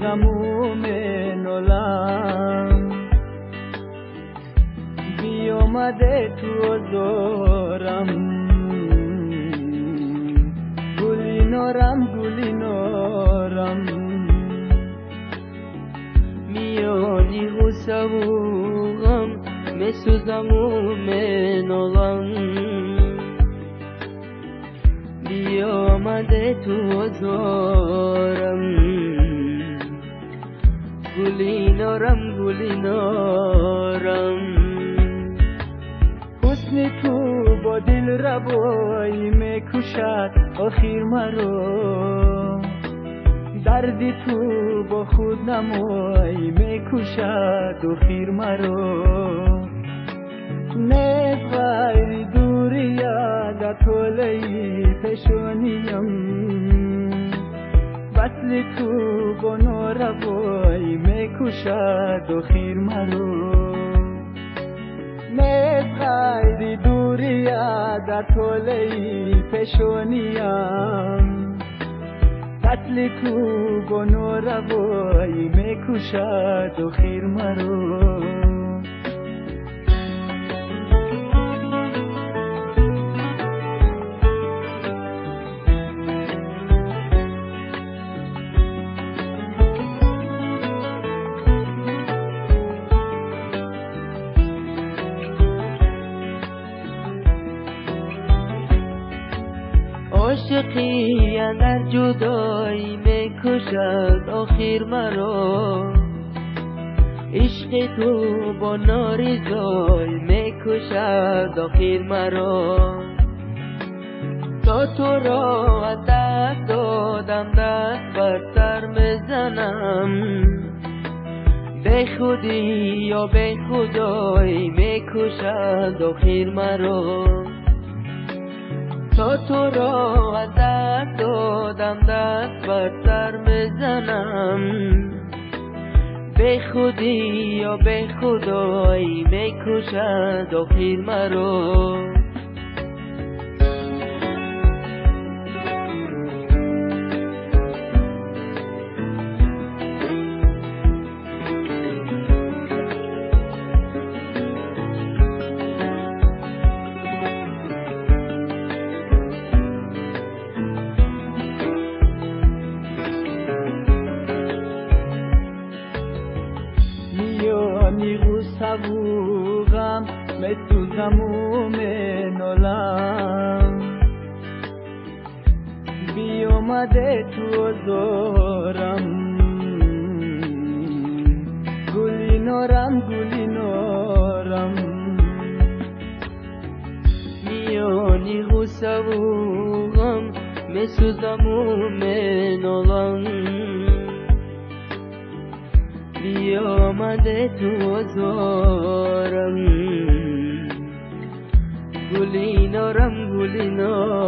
سوزم مومن عالم بیامده تو زارم گلی نارم میانی غصه و غم میسوزم مومن عالم بیامده تو زارم گلی نارم حسن تو با دل ربایی میکشد آخر مرا دردی تو با خود نمایی میکشد آخر مرا نیست غیر دوری یاد طولی پیشانیم وصل تو با ناروایی میکشد آخر مرا نیست غیر دوری یاد طولی پیشانیم وصل تو با ناروایی میکشد آخر مرا عاشقی اندر جدایی میکشد آخر مرا عشق تو با نارضایی میکشد آخر مرا تا تو را از دست دادم دست بر سر میزنم به خودی یا به خدایی میکشد آخر مرا تا تو را از دست دادم دست بر سر میزنم به خودی یا به خدایی میکشد آخر مرا میانی غصه و غم میسوزم مومن عالم بیامده تو زارم گلی نارم میانی غصه و غم میسوزم مومن عالم بیامده تو زارم گلی نارم گلی نارم